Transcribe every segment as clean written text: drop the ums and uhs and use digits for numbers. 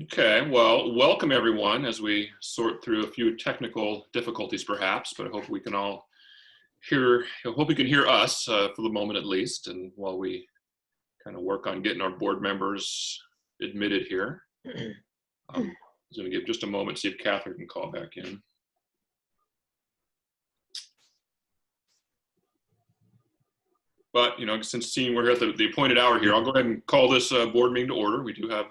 Okay, well, welcome everyone as we sort through a few technical difficulties perhaps, but I hope we can all hear, I hope you can hear us for the moment at least, and while we kind of work on getting our board members admitted here. I'm going to give just a moment to see if Catherine can call back in. But, you know, since seeing we're here at the appointed hour here, I'll go ahead and call this board meeting to order. We do have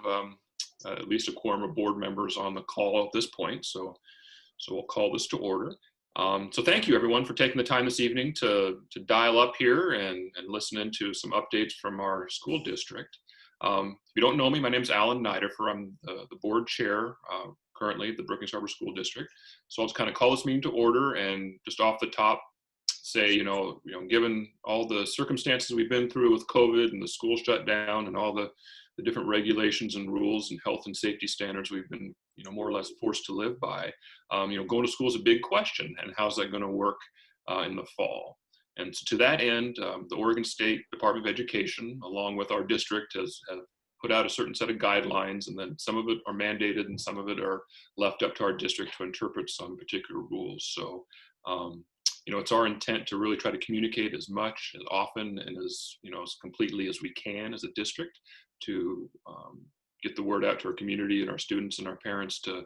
at least a quorum of board members on the call at this point, so we'll call this to order. So thank you everyone for taking the time this evening to dial up here and listen into some updates from our school district. If you don't know me, my name is Alan Niederfer. I'm the board chair currently at the Brookings Harbor School District. So I'll just kind of call this meeting to order and just off the top say, you know, given all the circumstances we've been through with COVID and the school shut down and all the different regulations and rules and health and safety standards we've been, you know, more or less forced to live by, you know, going to school is a big question, and how's that going to work in the fall? And so to that end, the Oregon State Department of Education, along with our district, has put out a certain set of guidelines, and then some of it are mandated and some of it are left up to our district to interpret some particular rules. So, you know, it's our intent to really try to communicate as much, as often, and as, you know, as completely as we can as a district to get the word out to our community and our students and our parents to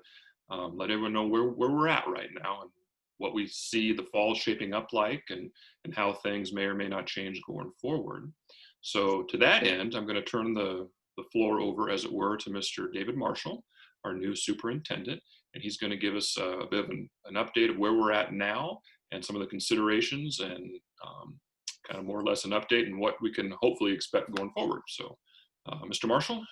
let everyone know where we're at right now and what we see the fall shaping up like and how things may or may not change going forward. So to that end, I'm going to turn the floor over, as it were, to Mr. David Marshall, our new superintendent, and he's going to give us a bit of an update of where we're at now and some of the considerations and kind of more or less an update and what we can hopefully expect going forward. So Mr. Marshall?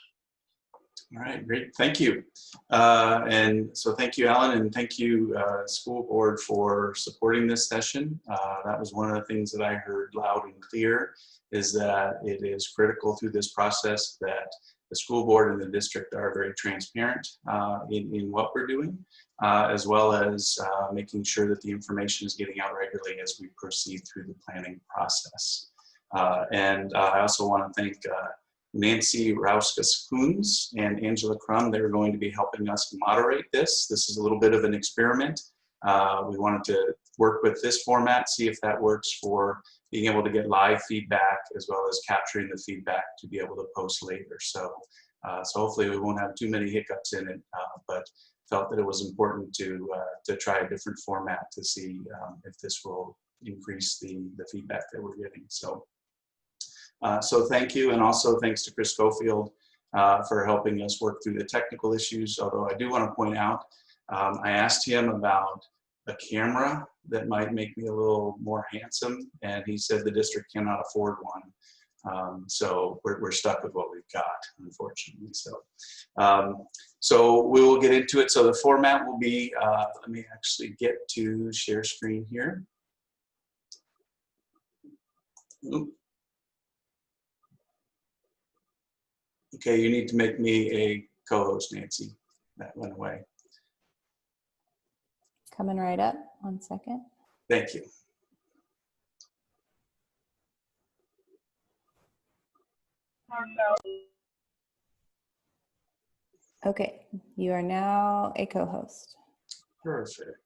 All right, great, thank you. And so thank you, Alan, and thank you, school board, for supporting this session. That was one of the things that I heard loud and clear, is that it is critical through this process that the school board and the district are very transparent in what we're doing, as well as making sure that the information is getting out regularly as we proceed through the planning process. And I also want to thank Nancy Rauskas-Kunz and Angela Crum. They're going to be helping us moderate this. This is a little bit of an experiment. We wanted to work with this format, see if that works for being able to get live feedback as well as capturing the feedback to be able to post later. So, so hopefully we won't have too many hiccups in it, but felt that it was important to try a different format to see if this will increase the feedback that we're getting. So. So thank you, and also thanks to Chris Schofield for helping us work through the technical issues. Although I do want to point out, I asked him about a camera that might make me a little more handsome, and he said the district cannot afford one. So we're stuck with what we've got, unfortunately. So, so we will get into it. So the format will be, let me actually get to share screen here. Oop. Okay, you need to make me a co-host, Nancy. That went away. Coming right up, 1 second. Thank you. Okay, you are now a co-host. Perfect.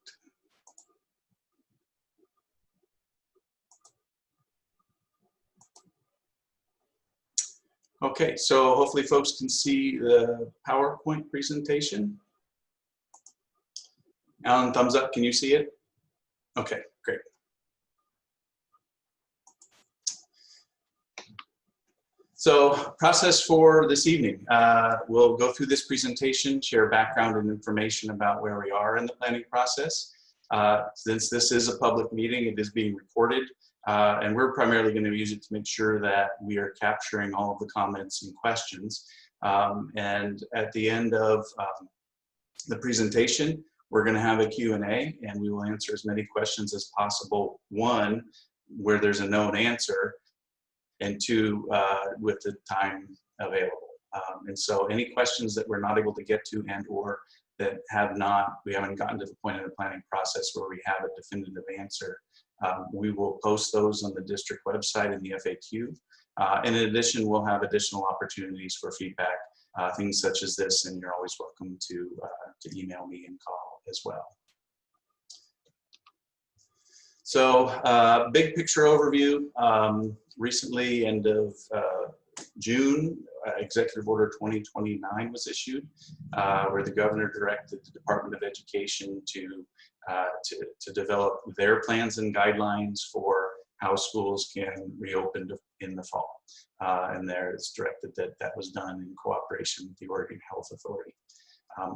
Okay, so hopefully folks can see the PowerPoint presentation. Alan, thumbs up, can you see it? Okay, great. So process for this evening. We'll go through this presentation, share background and information about where we are in the planning process. Since this is a public meeting, it is being recorded. And we're primarily going to use it to make sure that we are capturing all of the comments and questions. And at the end of the presentation, we're going to have a Q&A, and we will answer as many questions as possible. One, where there's a known answer, and two, with the time available. And so any questions that we're not able to get to and or that we haven't gotten to the point in the planning process where we have a definitive answer, we will post those on the district website in the FAQ. And in addition, we'll have additional opportunities for feedback things such as this, and you're always welcome to email me and call as well. So big picture overview. Recently, end of June, Executive Order 2029 was issued, where the governor directed the Department of Education to develop their plans and guidelines for how schools can reopen in the fall. And there it's directed that that was done in cooperation with the Oregon Health Authority.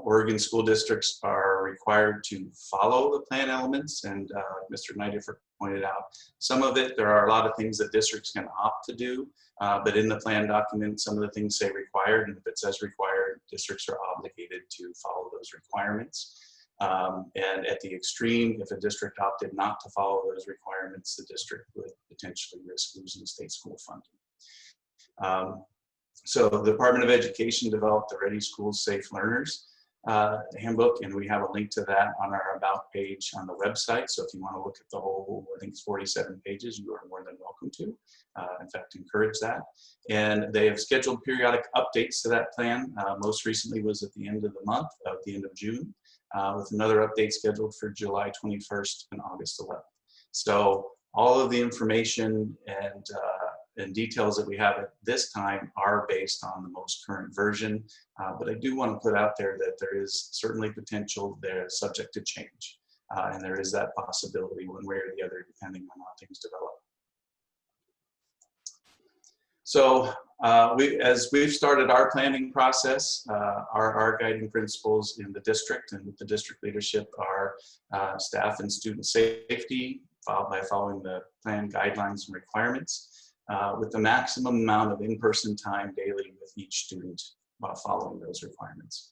Oregon school districts are required to follow the plan elements, and Mr. Neidiffer pointed out some of it. There are a lot of things that districts can opt to do, but in the plan document, some of the things say required, and if it says required, districts are obligated to follow those requirements. And at the extreme, if a district opted not to follow those requirements, the district would potentially risk losing state school funding. So the Department of Education developed the Ready Schools Safe Learners handbook, and we have a link to that on our About page on the website. So if you want to look at the whole, I think it's 47 pages, you are more than welcome to. In fact, encourage that. And they have scheduled periodic updates to that plan. Most recently was at the end of the month, at the end of June, with another update scheduled for July 21st and August 11th. So all of the information and details that we have at this time are based on the most current version, but I do want to put out there that there is certainly potential there subject to change, and there is that possibility one way or the other depending on how things develop. So as we've started our planning process, our guiding principles in the district and with the district leadership are staff and student safety, followed by following the plan guidelines and requirements, with the maximum amount of in-person time daily with each student while following those requirements.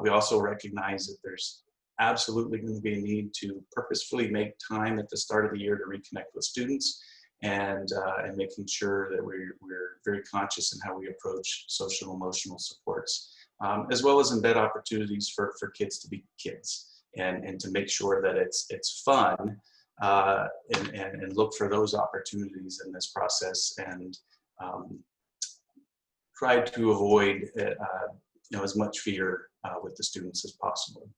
We also recognize that there's absolutely going to be a need to purposefully make time at the start of the year to reconnect with students, and making sure that we're very conscious in how we approach social emotional supports, as well as embed opportunities for kids to be kids, and to make sure that it's fun, and look for those opportunities in this process, and try to avoid as much fear with the students as possible.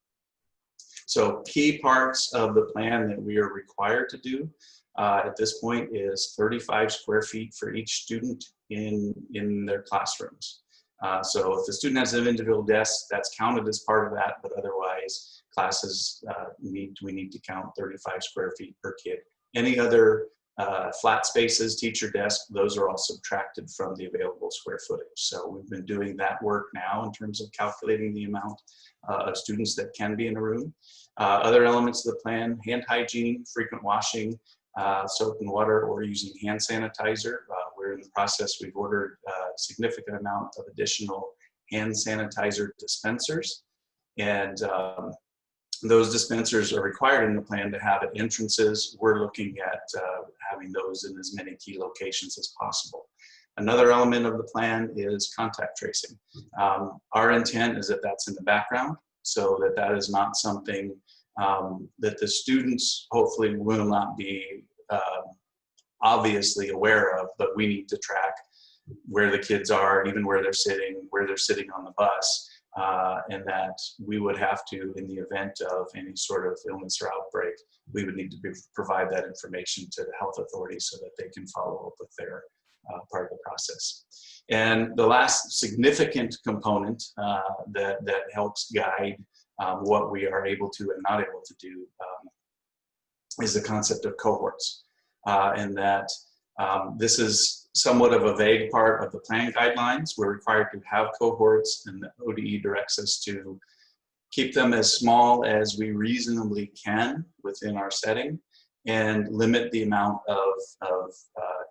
So key parts of the plan that we are required to do at this point is 35 square feet for each student in their classrooms. So if the student has an individual desk, that's counted as part of that, but otherwise classes we need to count 35 square feet per kid. Any other flat spaces, teacher desk, those are all subtracted from the available square footage. So we've been doing that work now in terms of calculating the amount of students that can be in a room. Other elements of the plan: hand hygiene, frequent washing, soap and water, or using hand sanitizer. We're in the process, we've ordered a significant amount of additional hand sanitizer dispensers, and those dispensers are required in the plan to have at entrances. We're looking at having those in as many key locations as possible. Another element of the plan is contact tracing. Our intent is that that's in the background, so that is not something that the students hopefully will not be obviously aware of, but we need to track where the kids are, even where they're sitting on the bus, and that we would have to, in the event of any sort of illness or outbreak, we would need to provide that information to the health authorities so that they can follow up with their part of the process. And the last significant component that helps guide what we are able to and not able to do is the concept of cohorts, and that this is somewhat of a vague part of the plan guidelines. We're required to have cohorts, and the ODE directs us to keep them as small as we reasonably can within our setting, and limit the amount of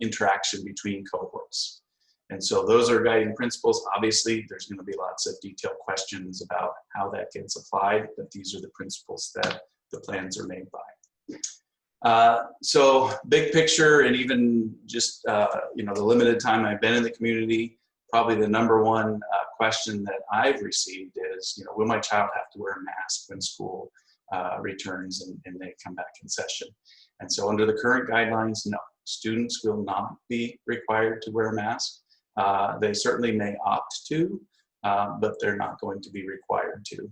interaction between cohorts. And so those are guiding principles. Obviously, there's going to be lots of detailed questions about how that gets applied, but these are the principles that the plans are made by. So big picture, and even just the limited time I've been in the community, probably the number one question that I've received is, will my child have to wear a mask when school returns and they come back in session? And so under the current guidelines, no, students will not be required to wear a mask. They certainly may opt to, but they're not going to be required to.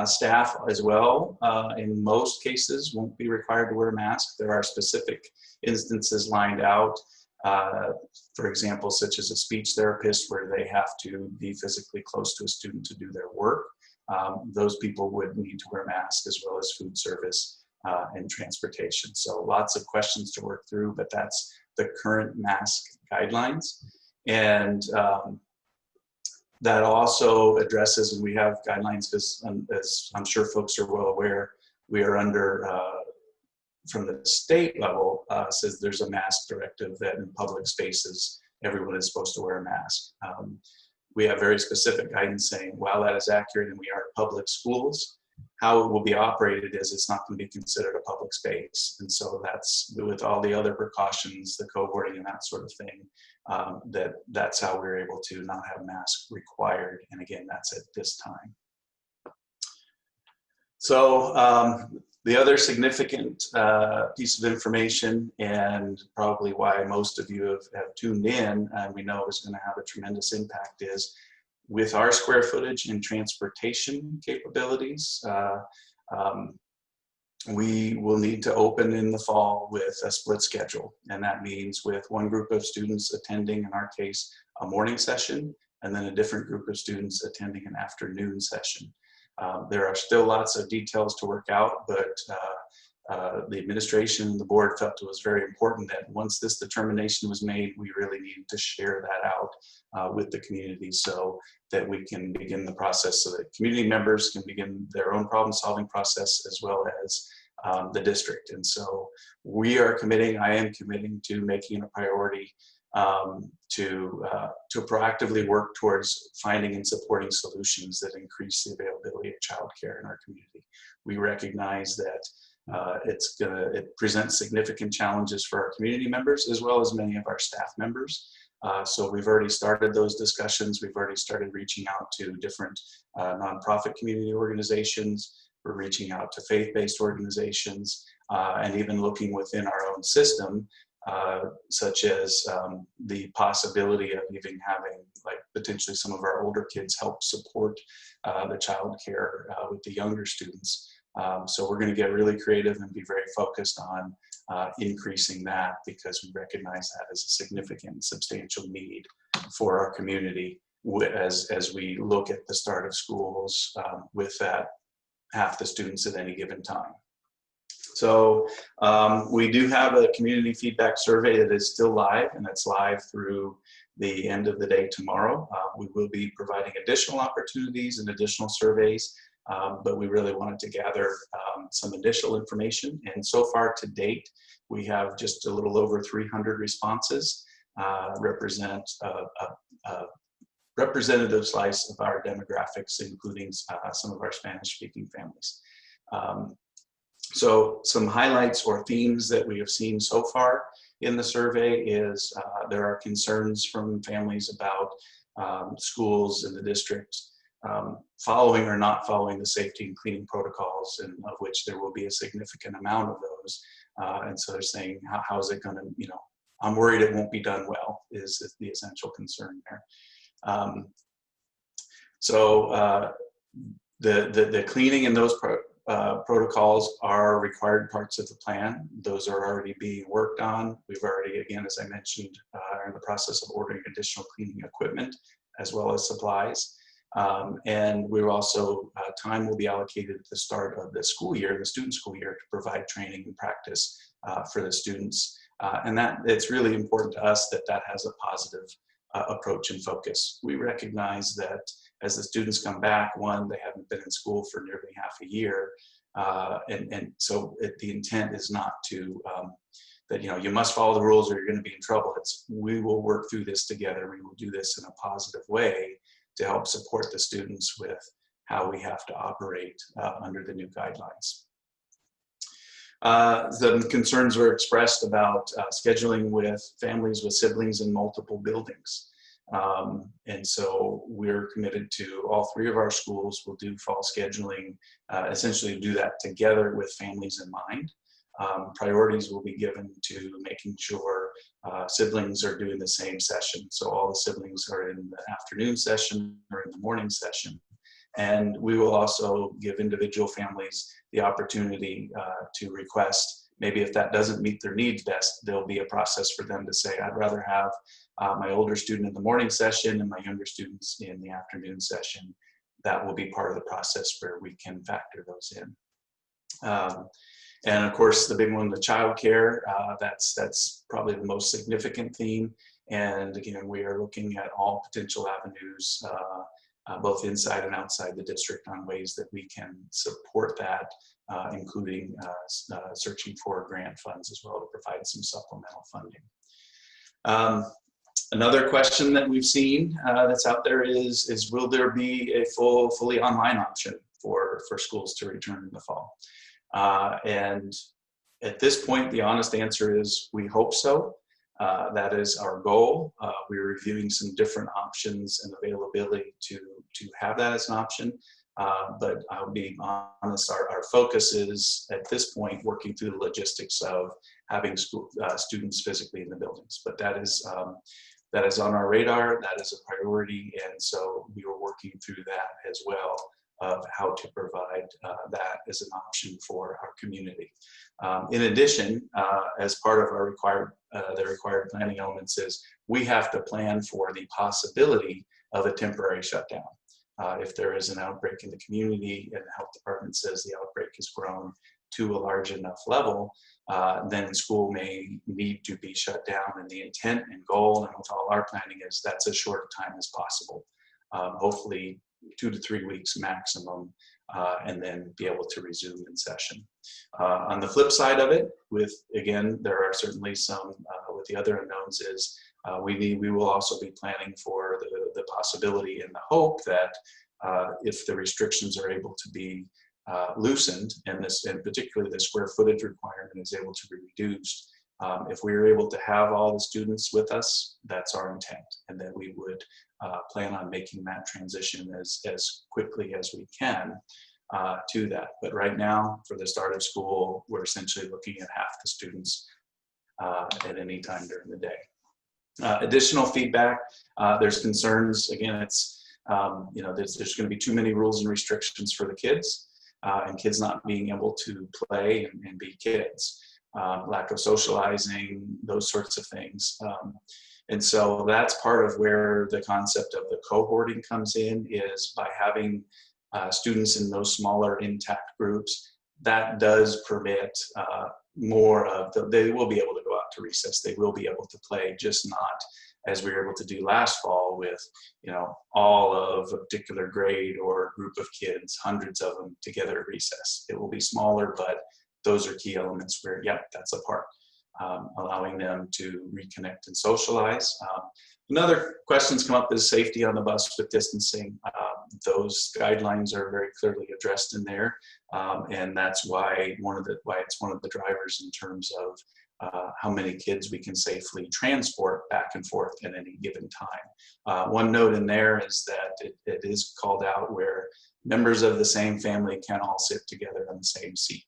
Staff as well, in most cases, won't be required to wear a mask. There are specific instances lined out, for example, such as a speech therapist where they have to be physically close to a student to do their work. Those people would need to wear masks, as well as food service and transportation. So lots of questions to work through, but that's the current mask guidelines. And that also addresses, and we have guidelines because, as I'm sure folks are well aware, we are under, from the state level, says there's a mask directive that in public spaces, everyone is supposed to wear a mask. We have very specific guidance saying, while that is accurate and we are public schools, how it will be operated is it's not going to be considered a public space. And so that's, with all the other precautions, the cohorting and that sort of thing, that's how we're able to not have masks required. And again, that's at this time. So the other significant piece of information, and probably why most of you have tuned in, and we know is going to have a tremendous impact, is with our square footage and transportation capabilities, we will need to open in the fall with a split schedule. And that means with one group of students attending, in our case, a morning session, and then a different group of students attending an afternoon session. There are still lots of details to work out, but the administration and the board felt it was very important that once this determination was made, we really needed to share that out with the community so that we can begin the process, so that community members can begin their own problem-solving process, as well as the district. And so we are committing, I am committing to making it a priority to proactively work towards finding and supporting solutions that increase the availability of childcare in our community. We recognize that it presents significant challenges for our community members, as well as many of our staff members. So we've already started those discussions. We've already started reaching out to different nonprofit community organizations. We're reaching out to faith-based organizations, and even looking within our own system, such as the possibility of even having, like, potentially some of our older kids help support the child care with the younger students. So we're going to get really creative and be very focused on increasing that, because we recognize that as a significant, substantial need for our community as we look at the start of schools with that half the students at any given time. So we do have a community feedback survey that is still live, and it's live through the end of the day tomorrow. We will be providing additional opportunities and additional surveys, but we really wanted to gather some additional information. And so far to date, we have just a little over 300 responses, represent a representative slice of our demographics, including some of our Spanish-speaking families. So some highlights or themes that we have seen so far in the survey is there are concerns from families about schools in the district following or not following the safety and cleaning protocols, and of which there will be a significant amount of those. And so they're saying, how is it going to, I'm worried it won't be done well, is the essential concern there. The cleaning and those protocols are required parts of the plan. Those are already being worked on. We've already, again, as I mentioned, are in the process of ordering additional cleaning equipment as well as supplies. And we're also, time will be allocated at the start of the school year, the student school year, to provide training and practice for the students. And that it's really important to us that that has a positive approach and focus. We recognize that as the students come back, one, they haven't been in school for nearly half a year. And so the intent is not to, that, you must follow the rules or you're going to be in trouble. It's, we will work through this together. We will do this in a positive way to help support the students with how we have to operate under the new guidelines. The concerns were expressed about scheduling with families with siblings in multiple buildings. And so we're committed to all three of our schools will do fall scheduling, essentially do that together with families in mind. Priorities will be given to making sure siblings are doing the same session. So all the siblings are in the afternoon session or in the morning session. And we will also give individual families the opportunity to request, maybe if that doesn't meet their needs best, there'll be a process for them to say, I'd rather have my older student in the morning session and my younger students in the afternoon session. That will be part of the process where we can factor those in. And of course, the big one, the childcare, that's probably the most significant theme. And again, we are looking at all potential avenues, both inside and outside the district, on ways that we can support that, including searching for grant funds as well to provide some supplemental funding. Another question that we've seen that's out there is will there be a fully online option for schools to return in the fall? And at this point, the honest answer is we hope so. That is our goal. We're reviewing some different options and availability to have that as an option. But I'll be honest, our focus is at this point working through the logistics of having students physically in the buildings. But that is on our radar. That is a priority, and so we are working through that as well, of how to provide that as an option for our community. In addition, as part of our the required planning elements is we have to plan for the possibility of a temporary shutdown. If there is an outbreak in the community and the health department says the outbreak has grown to a large enough level, then school may need to be shut down. And the intent and goal, and with all our planning, is that's as short a time as possible. Hopefully 2 to 3 weeks maximum, and then be able to resume in session. On the flip side of it, again, there are certainly some, with the other unknowns is, we will also be planning for the possibility and the hope that if the restrictions are able to be loosened, and particularly the square footage requirement is able to be reduced, if we are able to have all the students with us, that's our intent, and that we would plan on making that transition as quickly as we can to that. But right now, for the start of school, we're essentially looking at half the students at any time during the day. Additional feedback, there's concerns, again, it's, there's going to be too many rules and restrictions for the kids, and kids not being able to play and be kids. Lack of socializing, those sorts of things. And so that's part of where the concept of the cohorting comes in, is by having students in those smaller intact groups, that does permit more of they will be able to go out to recess, they will be able to play, just not as we were able to do last fall with, all of a particular grade or group of kids, hundreds of them together at recess. It will be smaller, but those are key elements where, that's a part. Allowing them to reconnect and socialize. Another questions come up is safety on the bus with distancing. Those guidelines are very clearly addressed in there, and that's why it's one of the drivers in terms of how many kids we can safely transport back and forth at any given time. One note in there is that it is called out where members of the same family can all sit together on the same seat.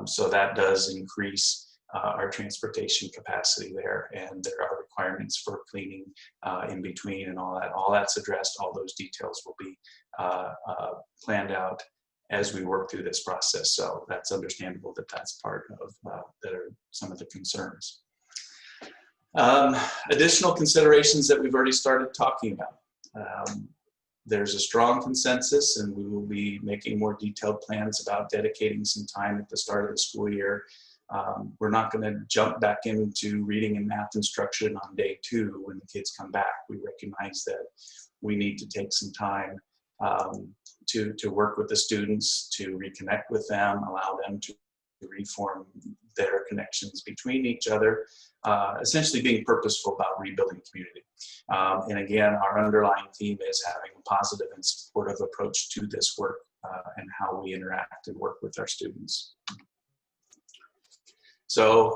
So that does increase our transportation capacity there, and there are requirements for cleaning in between and all that. All that's addressed. All those details will be planned out as we work through this process. So that's understandable that that's part of that are some of the concerns. Additional considerations that we've already started talking about. There's a strong consensus, and we will be making more detailed plans about dedicating some time at the start of the school year. We're not going to jump back into reading and math instruction on day 2 when the kids come back. We recognize that we need to take some time to work with the students, to reconnect with them, allow them to reform their connections between each other, essentially being purposeful about rebuilding community. And again, our underlying theme is having a positive and supportive approach to this work and how we interact and work with our students. So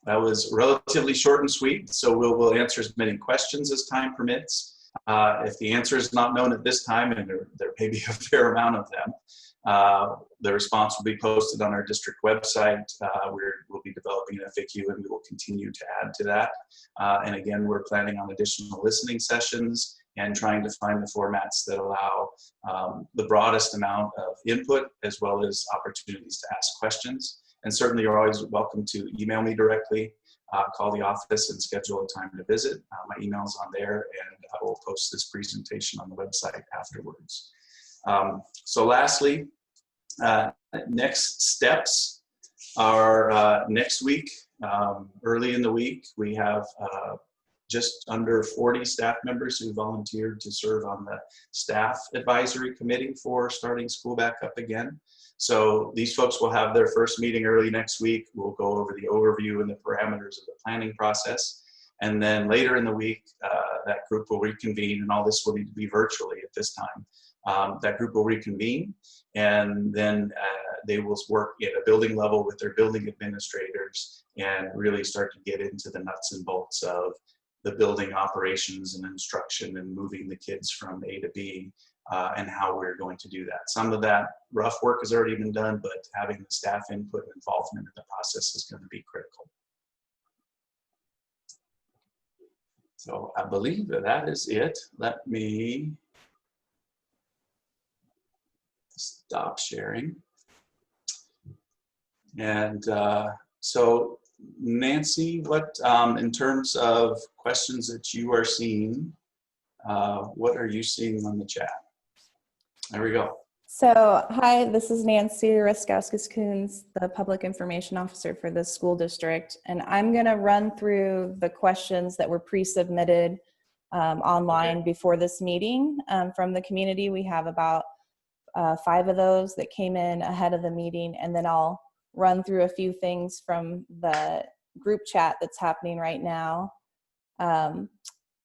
that was relatively short and sweet, so we'll answer as many questions as time permits. If the answer is not known at this time, and there may be a fair amount of them, The response will be posted on our district website. We'll be developing an FAQ, and we will continue to add to that. And again, we're planning on additional listening sessions and trying to find the formats that allow the broadest amount of input as well as opportunities to ask questions. And certainly you're always welcome to email me directly, call the office and schedule a time to visit. My email's on there, and I will post this presentation on the website afterwards. So lastly, next steps are next week, early in the week, we have just under 40 staff members who volunteered to serve on the staff advisory committee for starting school back up again. So these folks will have their first meeting early next week. We'll go over the overview and the parameters of the planning process. And then later in the week, that group will reconvene, and all this will need to be virtually at this time. That group will reconvene, and then they will work at a building level with their building administrators and really start to get into the nuts and bolts of the building operations and instruction and moving the kids from A to B, and how we're going to do that. Some of that rough work has already been done, but having the staff input and involvement in the process is going to be critical. So I believe that is it. Let me stop sharing. And so Nancy, what in terms of questions that you are seeing, what are you seeing on the chat? There we go. So, hi, this is Nancy Raskowskis-Coons, the Public Information Officer for the school district, and I'm going to run through the questions that were pre-submitted online before this meeting from the community. We have about 5 of those that came in ahead of the meeting, and then I'll run through a few things from the group chat that's happening right now.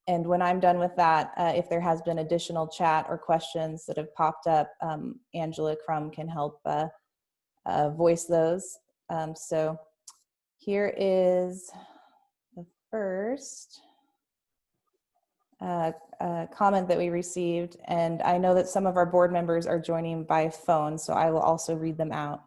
And when I'm done with that, if there has been additional chat or questions that have popped up, Angela Crum can help voice those. So here is the first comment that we received, and I know that some of our board members are joining by phone, so I will also read them out.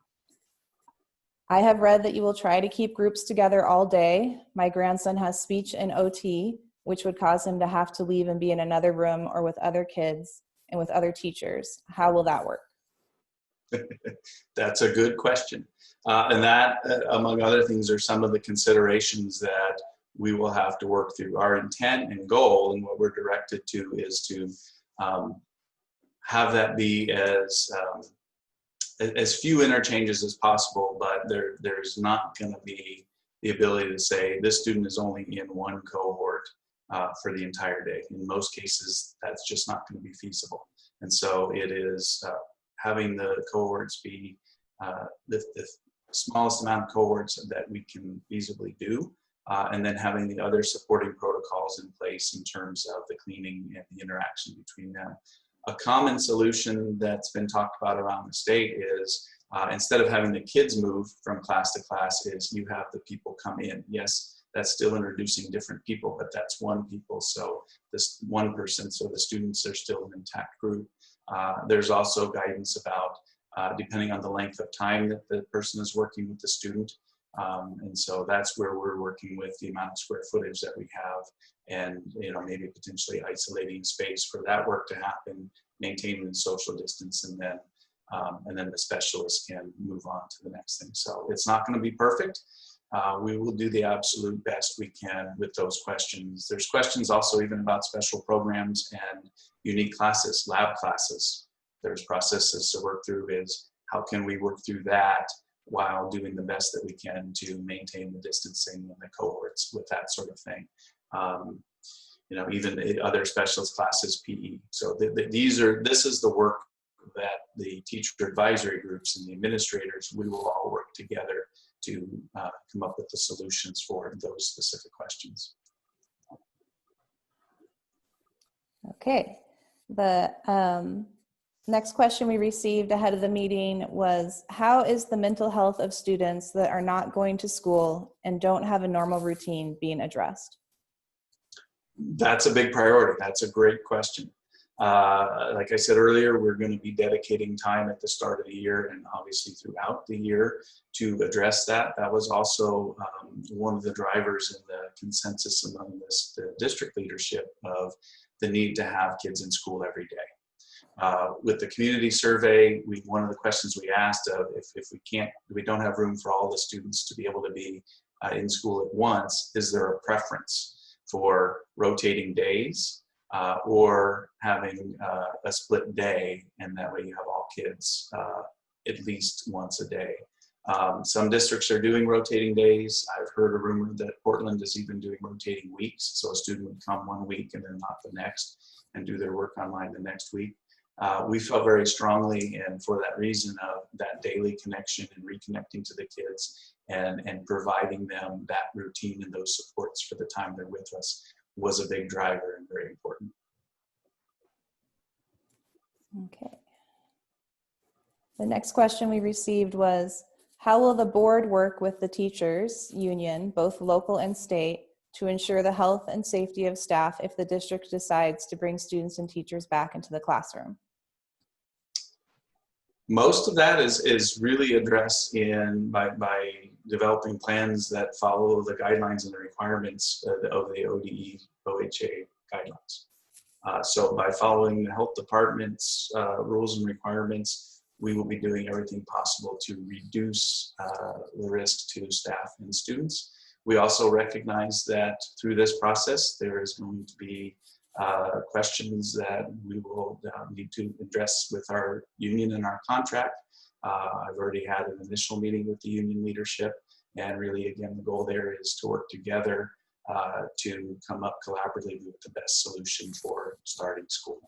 I have read that you will try to keep groups together all day. My grandson has speech and OT, which would cause him to have to leave and be in another room or with other kids and with other teachers. How will that work? That's a good question. And that, among other things, are some of the considerations that we will have to work through. Our intent and goal, and what we're directed to, is to have that be as few interchanges as possible, but there's not going to be the ability to say this student is only in one cohort for the entire day. In most cases, that's just not going to be feasible. And so it is having the cohorts be the smallest amount of cohorts that we can feasibly do, and then having the other supporting protocols in place in terms of the cleaning and the interaction between them. A common solution that's been talked about around the state is instead of having the kids move from class to class, is you have the people come in. Yes, that's still introducing different people, but that's one people. So this one person, so the students are still an intact group. There's also guidance about depending on the length of time that the person is working with the student. And so that's where we're working with the amount of square footage that we have, and maybe potentially isolating space for that work to happen, maintaining the social distance, and then the specialist can move on to the next thing. So it's not going to be perfect. We will do the absolute best we can with those questions. There's questions also even about special programs and unique classes, lab classes. There's processes to work through. Is how can we work through that while doing the best that we can to maintain the distancing in the cohorts with that sort of thing. Even in other specialist classes, PE. So this is the work that the teacher advisory groups and the administrators, we will all work together to come up with the solutions for those specific questions. Okay. The next question we received ahead of the meeting was, how is the mental health of students that are not going to school and don't have a normal routine being addressed? That's a big priority. That's a great question. Like I said earlier, we're going to be dedicating time at the start of the year and obviously throughout the year to address that. That was also one of the drivers in the consensus among the district leadership of the need to have kids in school every day. With the community survey, one of the questions we asked of if we don't have room for all the students to be able to be in school at once, is there a preference for rotating days or having a split day, and that way you have all kids at least once a day. Some districts are doing rotating days. I've heard a rumor that Portland is even doing rotating weeks, so a student would come one week and then not the next and do their work online the next week. We felt very strongly, and for that reason of that daily connection and reconnecting to the kids and providing them that routine and those supports for the time they're with us was a big driver and very important. Okay. The next question we received was, how will the board work with the teachers union, both local and state, to ensure the health and safety of staff if the district decides to bring students and teachers back into the classroom? Most of that is really addressed by developing plans that follow the guidelines and the requirements of the ODE, OHA guidelines. So by following the health department's rules and requirements, we will be doing everything possible to reduce the risk to staff and students. We also recognize that through this process, there is going to be questions that we will need to address with our union and our contract. I've already had an initial meeting with the union leadership, and really, again, the goal there is to work together to come up collaboratively with the best solution for starting school.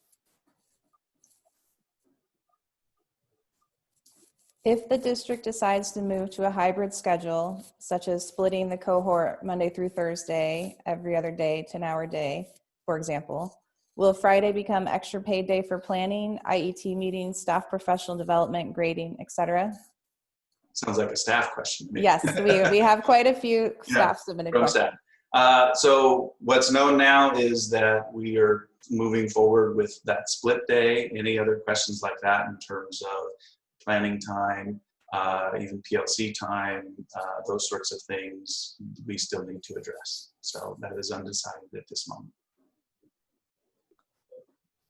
If the district decides to move to a hybrid schedule, such as splitting the cohort Monday through Thursday, every other day, 10-hour day, for example, will Friday become extra paid day for planning, IET meetings, staff professional development, grading, etc.? Sounds like a staff question to me. Yes, we have quite a few staff submitted questions. So what's known now is that we are moving forward with that split day. Any other questions like that in terms of planning time, even PLC time, those sorts of things, we still need to address. So that is undecided at this moment.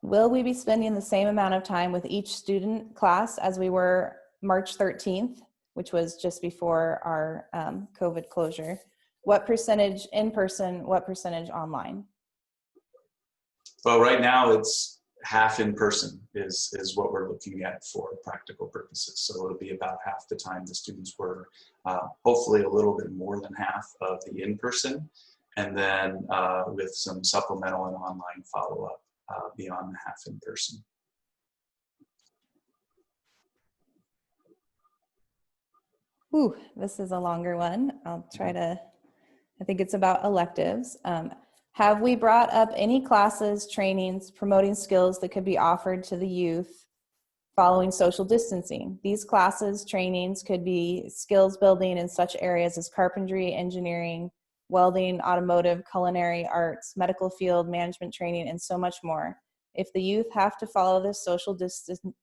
Will we be spending the same amount of time with each student class as we were March 13th, which was just before our COVID closure? What percentage in person, what percentage online? Well, right now it's half in person is what we're looking at for practical purposes. So it'll be about half the time the students were, hopefully a little bit more than half of the in-person, and then with some supplemental and online follow-up beyond the half in person. Ooh, this is a longer one. I'll try to, I think it's about electives. Have we brought up any classes, trainings, promoting skills that could be offered to the youth following social distancing? These classes, trainings could be skills building in such areas as carpentry, engineering, welding, automotive, culinary, arts, medical field, management training, and so much more. If the youth have to follow this social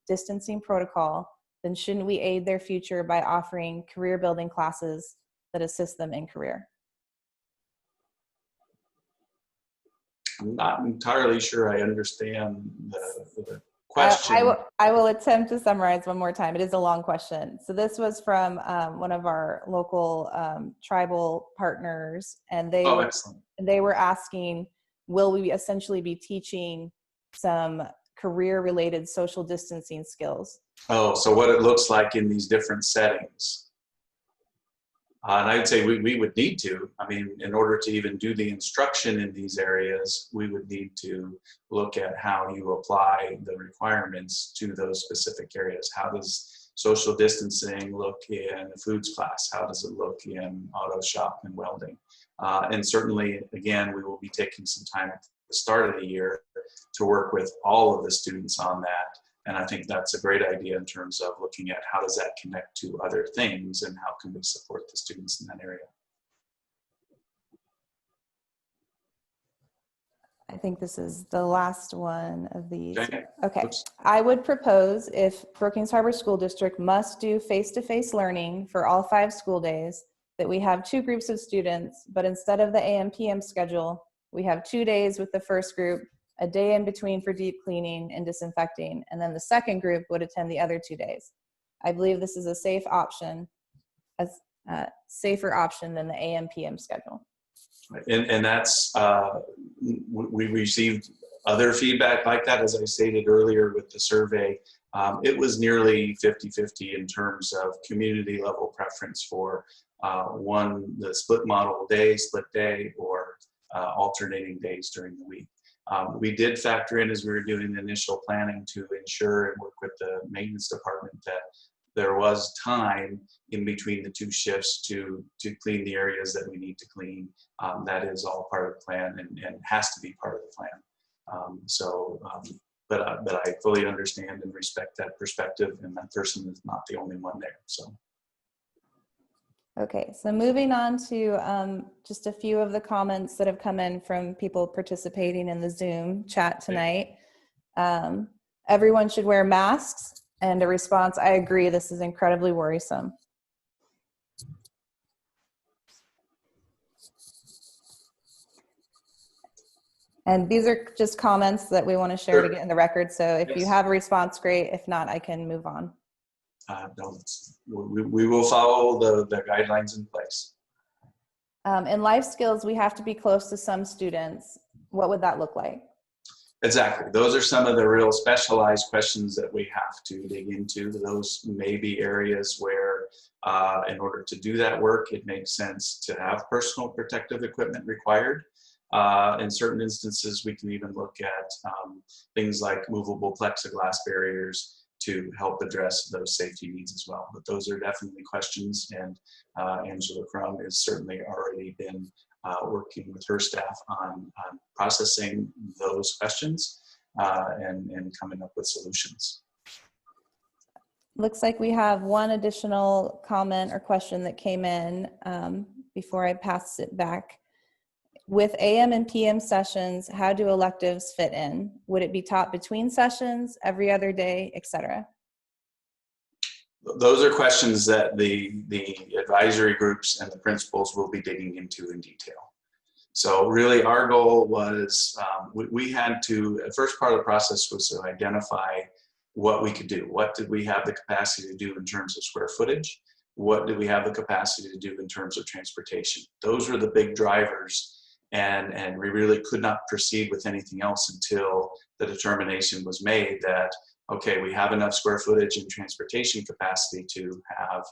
distancing protocol, then shouldn't we aid their future by offering career building classes that assist them in career? I'm not entirely sure I understand the question. I will attempt to summarize one more time. It is a long question. So this was from one of our local tribal partners, and they were asking, will we essentially be teaching some career-related social distancing skills? Oh, so what it looks like in these different settings. And I'd say we would need to. I mean, in order to even do the instruction in these areas, we would need to look at how you apply the requirements to those specific areas. How does social distancing look in a foods class? How does it look in auto shop and welding? And certainly, again, we will be taking some time at the start of the year to work with all of the students on that. And I think that's a great idea in terms of looking at how does that connect to other things and how can we support the students in that area. I think this is the last one of these. Okay. Okay. Oops. I would propose if Brookings Harbor School District must do face-to-face learning for all 5 school days, that we have 2 groups of students, but instead of the AM/PM schedule, we have 2 days with the first group, a day in between for deep cleaning and disinfecting, and then the second group would attend the other 2 days. I believe this is a safe option, a safer option than the AM/PM schedule. And that's, we received other feedback like that, as I stated earlier with the survey. It was nearly 50-50 in terms of community level preference for the split model day, split day, or alternating days during the week. We did factor in, as we were doing the initial planning, to ensure and work with the maintenance department that there was time in between the 2 shifts to clean the areas that we need to clean. That is all part of the plan and has to be part of the plan. But I fully understand and respect that perspective, and that person is not the only one there. So. Okay, so moving on to just a few of the comments that have come in from people participating in the Zoom chat tonight. Everyone should wear masks, and a response, I agree, this is incredibly worrisome. And these are just comments that we want to share to get in the record. So if you have a response, great. If not, I can move on. No, we will follow the guidelines in place. In life skills, we have to be close to some students. What would that look like? Exactly. Those are some of the real specialized questions that we have to dig into. Those may be areas where, in order to do that work, it makes sense to have personal protective equipment required. In certain instances, we can even look at things like movable plexiglass barriers to help address those safety needs as well. But those are definitely questions, and Angela Crum has certainly already been working with her staff on processing those questions and coming up with solutions. Looks like we have one additional comment or question that came in before I pass it back. With AM and PM sessions, how do electives fit in? Would it be taught between sessions, every other day, etc.? Those are questions that the advisory groups and the principals will be digging into in detail. So really our goal was, we had to, the first part of the process was to identify what we could do. What did we have the capacity to do in terms of square footage? What did we have the capacity to do in terms of transportation? Those were the big drivers. And we really could not proceed with anything else until the determination was made that, okay, we have enough square footage and transportation capacity to have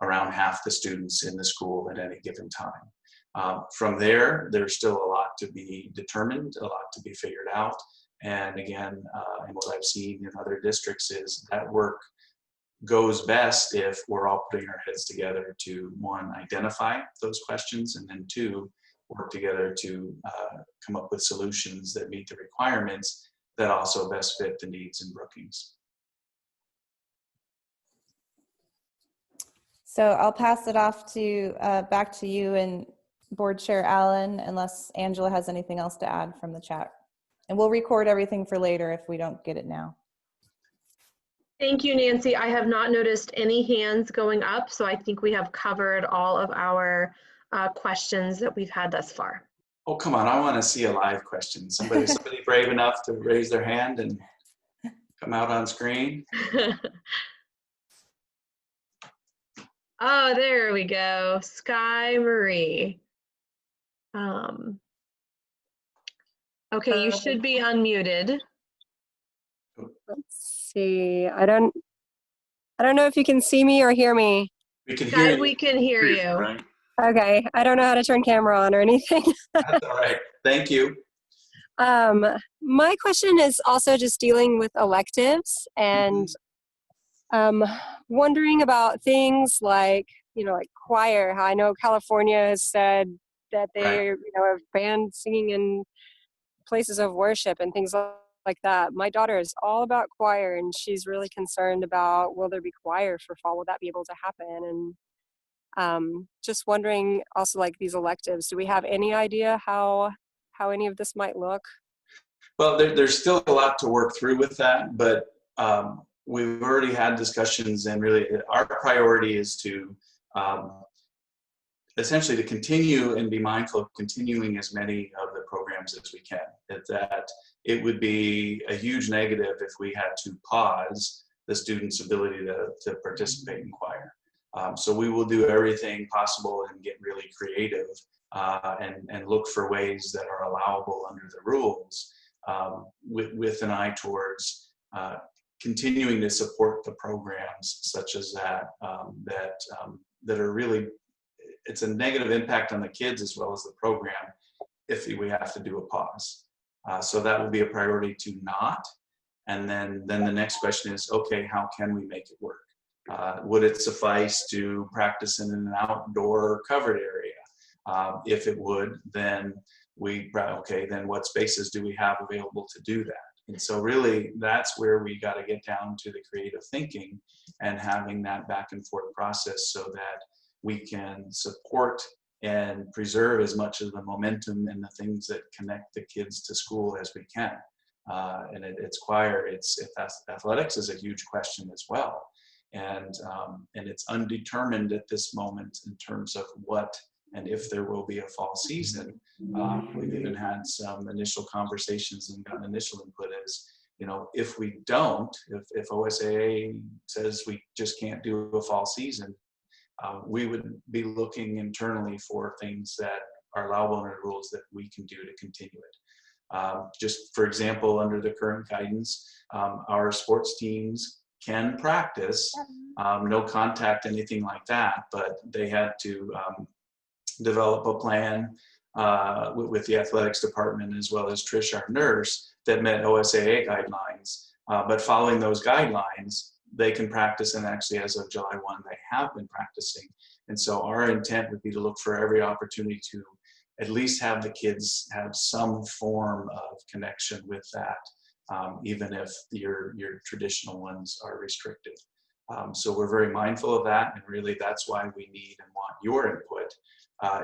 around half the students in the school at any given time. From there, there's still a lot to be determined, a lot to be figured out. And again, and what I've seen in other districts is that work goes best if we're all putting our heads together to, one, identify those questions, and then two, work together to come up with solutions that meet the requirements that also best fit the needs in Brookings. So I'll pass it off to back to you and Board Chair Allen, unless Angela has anything else to add from the chat. And we'll record everything for later if we don't get it now. Thank you, Nancy. I have not noticed any hands going up, so I think we have covered all of our questions that we've had thus far. Oh, come on, I want to see a live question. Somebody brave enough to raise their hand and come out on screen. Oh, there we go. Sky Marie. Okay, you should be unmuted. Let's see. I don't know if you can see me or hear me. We can Sky, hear you. we can hear you. Right. Okay. I don't know how to turn camera on or anything. That's all right. Thank you. My question is also just dealing with electives and wondering about things like, like choir. How I know California has said that they, have banned singing in places of worship and things like that. My daughter is all about choir, and she's really concerned about, will there be choir for fall? Will that be able to happen? And just wondering also, like, these electives, do we have any idea how any of this might look? Well, there's still a lot to work through with that, but we've already had discussions, and really our priority is to essentially to continue and be mindful of continuing as many of the programs as we can. That it would be a huge negative if we had to pause the students' ability to participate in choir. So we will do everything possible and get really creative and look for ways that are allowable under the rules with an eye towards continuing to support the programs such as that that are really, it's a negative impact on the kids as well as the program if we have to do a pause. So that will be a priority to not. And then the next question is, okay, how can we make it work? Would it suffice to practice in an outdoor covered area? If it would, then then what spaces do we have available to do that? And so really that's where we got to get down to the creative thinking and having that back and forth process so that we can support and preserve as much of the momentum and the things that connect the kids to school as we can. And it's choir, it's athletics is a huge question as well. And it's undetermined at this moment in terms of what and if there will be a fall season. We've even had some initial conversations and gotten initial input as, if we don't, if OSAA says we just can't do a fall season, we would be looking internally for things that are allowable under the rules that we can do to continue it. Just for example, under the current guidance, our sports teams can practice, no contact, anything like that, but they had to develop a plan with the athletics department as well as Trish, our nurse, that met OSAA guidelines. But following those guidelines, they can practice, and actually as of July 1, they have been practicing. And so our intent would be to look for every opportunity to at least have the kids have some form of connection with that, even if your traditional ones are restricted. So we're very mindful of that, and really that's why we need and want your input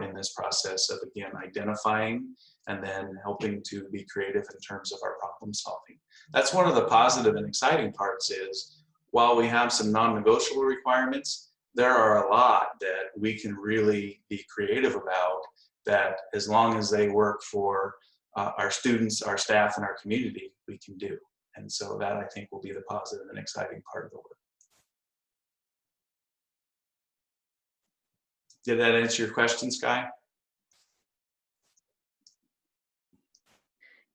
in this process of, again, identifying and then helping to be creative in terms of our problem solving. That's one of the positive and exciting parts is, while we have some non-negotiable requirements, there are a lot that we can really be creative about, that as long as they work for our students, our staff, and our community, we can do. And so that, I think, will be the positive and exciting part of the work. Did that answer your question, Sky?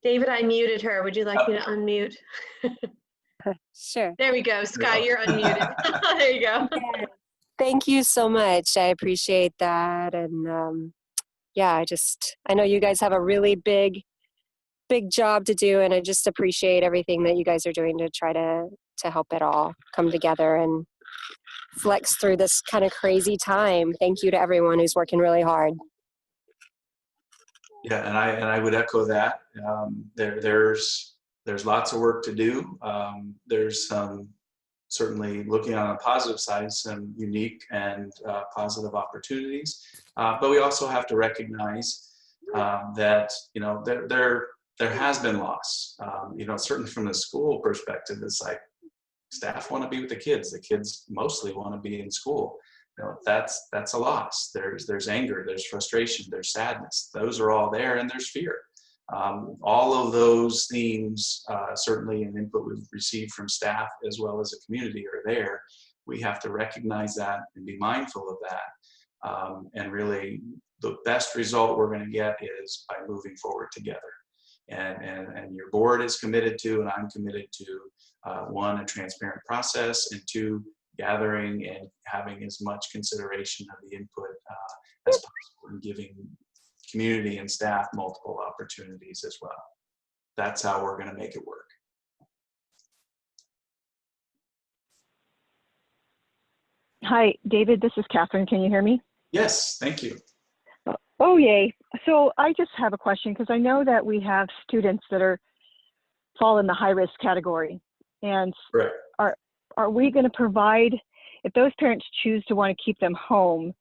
David, I muted her. Would you like me to unmute? Sure. There we go. Sky, you're unmuted. There you go. Thank you so much. I appreciate that. And yeah, I know you guys have a really big job to do, and I just appreciate everything that you guys are doing to try to help it all come together and flex through this kind of crazy time. Thank you to everyone who's working really hard. Yeah, and I would echo that. There's lots of work to do. There's some, certainly looking on a positive side, some unique and positive opportunities. But we also have to recognize that there has been loss. Certainly from the school perspective, it's like staff want to be with the kids. The kids mostly want to be in school. That's a loss. There's anger, there's frustration, there's sadness. Those are all there, and there's fear. All of those themes, certainly an input we've received from staff as well as the community, are there. We have to recognize that and be mindful of that. And really, the best result we're going to get is by moving forward together. And your board is committed to, and I'm committed to, one, a transparent process, and two, gathering and having as much consideration of the input as possible, and giving community and staff multiple opportunities as well. That's how we're going to make it work. Hi, David, this is Catherine. Can you hear me? Yes, thank you. Oh, yay. So I just have a question, because I know that we have students that fall in the high-risk category. And Right. Are we going to provide, if those parents choose to want to keep them home,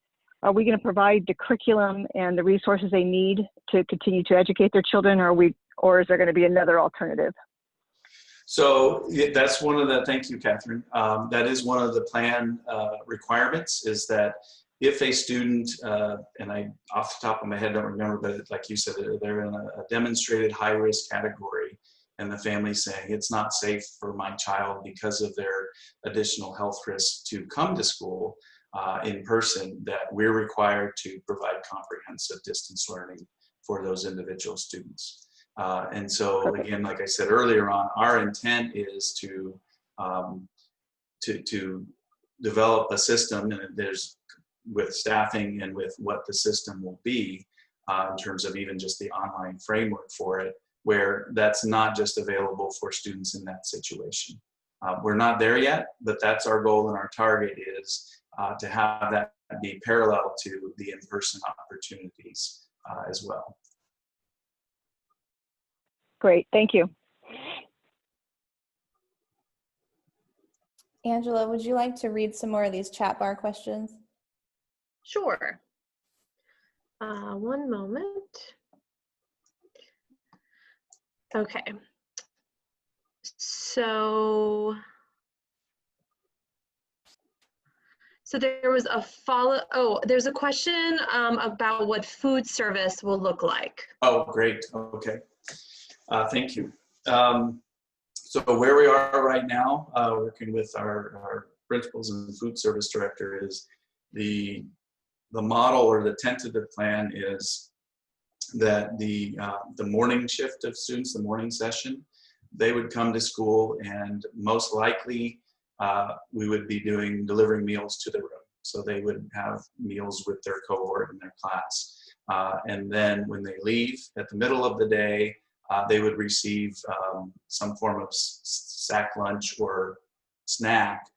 are we going to provide the curriculum and the resources they need to continue to educate their children? Or or is there going to be another alternative? So that's one of the, thank you, Catherine. That is one of the plan requirements, is that if a student, and I off the top of my head don't remember, but like you said, they're in a demonstrated high risk category, and the family's saying it's not safe for my child because of their additional health risks to come to school in person, that we're required to provide comprehensive distance learning for those individual students. And so again, like I said earlier on, our intent is to develop a system, and there's with staffing and with what the system will be in terms of even just the online framework for it, where that's not just available for students in that situation. We're not there yet, but that's our goal, and our target is to have that be parallel to the in-person opportunities as well. Great, thank you. Angela, would you like to read some more of these chat bar questions? Sure. One moment. Okay. So there was a there's a question about what food service will look like. Oh, great. Okay. Thank you. So where we are right now, working with our principals and food service director, is the model, or the tentative plan, is that the morning shift of students, the morning session, they would come to school, and most likely we would be delivering meals to the room. So they would have meals with their cohort in their class. And then when they leave at the middle of the day, they would receive some form of sack lunch or snack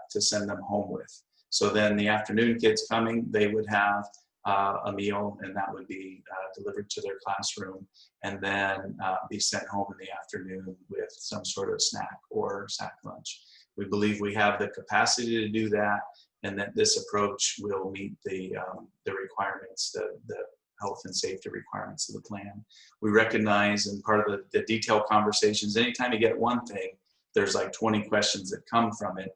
to send them home with. So then the afternoon kids coming, they would have a meal, and that would be delivered to their classroom, and then be sent home in the afternoon with some sort of snack or sack lunch. We believe we have the capacity to do that, and that this approach will meet the requirements, the health and safety requirements of the plan. We recognize, in part of the detailed conversations, anytime you get one thing, there's like 20 questions that come from it.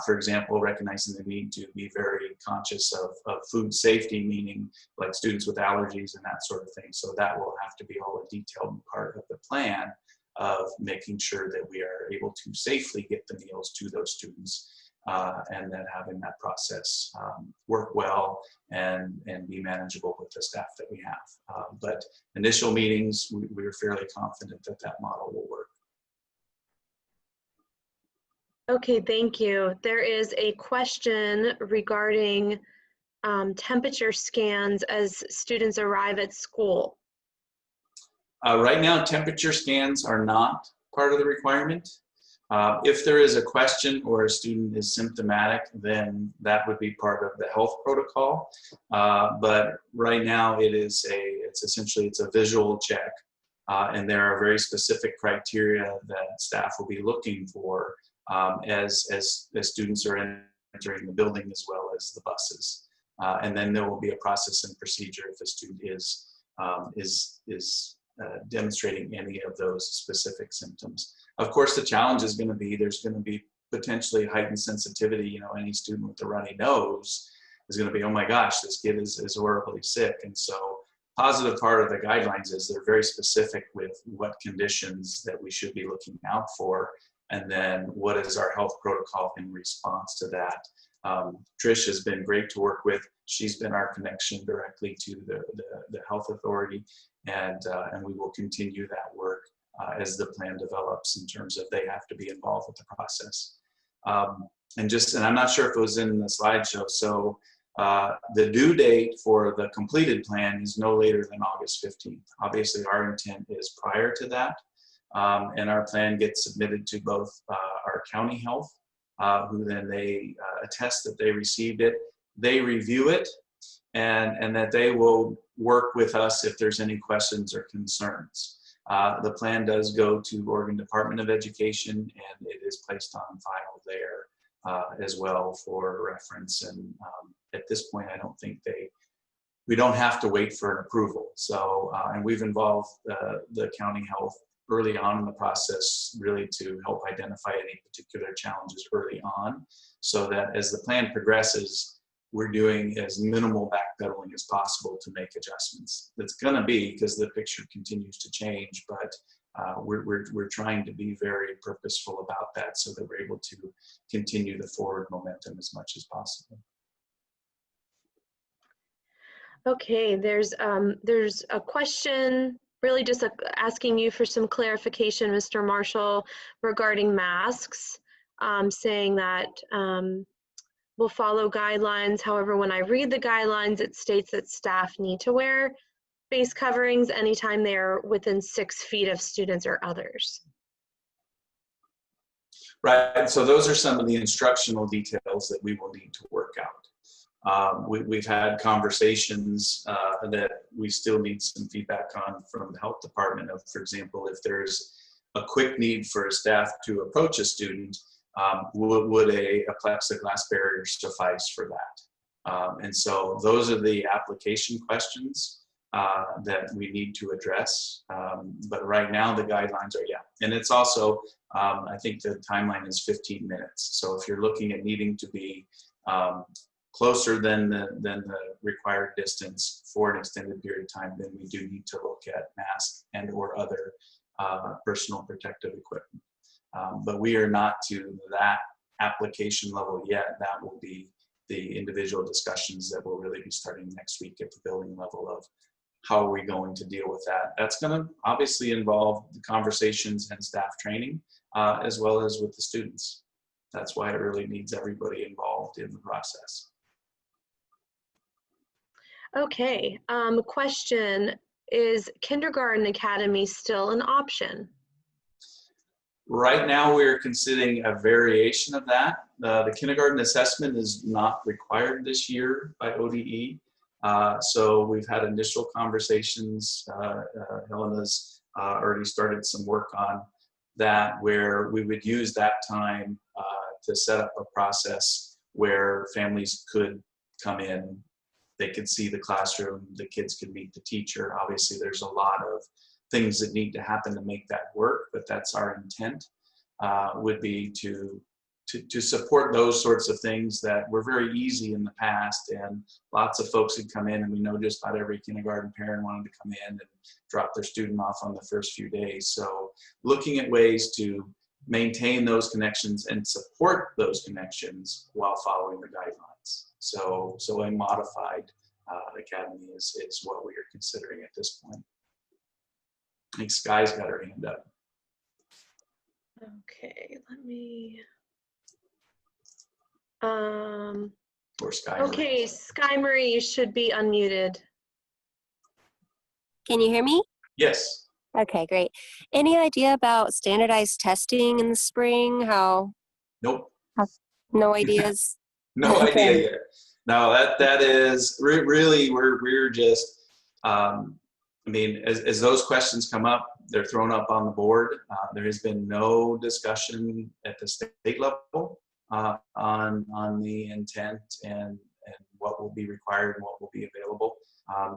For example, recognizing the need to be very conscious of food safety, meaning like students with allergies and that sort of thing. So that will have to be all a detailed part of the plan of making sure that we are able to safely get the meals to those students, and then having that process work well and be manageable with the staff that we have. But initial meetings, we're fairly confident that that model will work. Okay, thank you. There is a question regarding temperature scans as students arrive at school. Right now, temperature scans are not part of the requirement. If there is a question or a student is symptomatic, then that would be part of the health protocol. But right now, it's essentially a visual check, and there are very specific criteria that staff will be looking for as students are entering the building, as well as the buses. And then there will be a process and procedure if a student is demonstrating any of those specific symptoms. Of course, the challenge is going to be, there's going to be potentially heightened sensitivity. You know, any student with a runny nose is going to be, oh my gosh, this kid is horribly sick. And so positive part of the guidelines is they're very specific with what conditions that we should be looking out for, and then what is our health protocol in response to that. Trish has been great to work with. She's been our connection directly to the health authority, and we will continue that work as the plan develops, in terms of they have to be involved with the process. And I'm not sure if it was in the slideshow, so the due date for the completed plan is no later than August 15th. Obviously, our intent is prior to that, and our plan gets submitted to both our county health, who then they attest that they received it. They review it, and that they will work with us if there's any questions or concerns. The plan does go to Oregon Department of Education, and it is placed on file there as well for reference. And at this point, I don't think we don't have to wait for an approval. So, and we've involved the county health early on in the process, really to help identify any particular challenges early on, so that as the plan progresses, we're doing as minimal backpedaling as possible to make adjustments. It's going to be, because the picture continues to change, but we're trying to be very purposeful about that so that we're able to continue the forward momentum as much as possible. Okay, there's a question, really just asking you for some clarification, Mr. Marshall, regarding masks, saying that we'll follow guidelines. However, when I read the guidelines, it states that staff need to wear face coverings anytime they're within 6 feet of students or others. Right, so those are some of the instructional details that we will need to work out. We've had conversations that we still need some feedback on from the health department of, for example, if there's a quick need for a staff to approach a student, would a plexiglass barrier suffice for that? And so those are the application questions that we need to address. But right now the guidelines are, yeah. And it's also, I think the timeline is 15 minutes. So if you're looking at needing to be closer than the required distance for an extended period of time, then we do need to look at masks and or other personal protective equipment. But we are not to that application level yet. That will be the individual discussions that will really be starting next week at the building level of how are we going to deal with that. That's going to obviously involve the conversations and staff training, as well as with the students. That's why it really needs everybody involved in the process. Okay, question, is kindergarten academy still an option? Right now we're considering a variation of that. The kindergarten assessment is not required this year by ODE. So we've had initial conversations. Helena's already started some work on that, where we would use that time to set up a process where families could come in, they could see the classroom, the kids could meet the teacher. Obviously there's a lot of things that need to happen to make that work, but that's our intent, would be to support those sorts of things that were very easy in the past, and lots of folks had come in, and we know just about every kindergarten parent wanted to come in and drop their student off on the first few days. So looking at ways to maintain those connections and support those connections while following the guidelines. So a modified academy is what we are considering at this point. I think Sky's got her hand up. Okay, let me, Or Sky. okay, Sky Marie, you should be unmuted. Can you hear me? Yes. Okay, great. Any idea about standardized testing in the spring? How? Nope. No ideas? No Okay. idea yet. No, that is really, we're just, I mean, as those questions come up, they're thrown up on the board. There has been no discussion at the state level on the intent and what will be required and what will be available.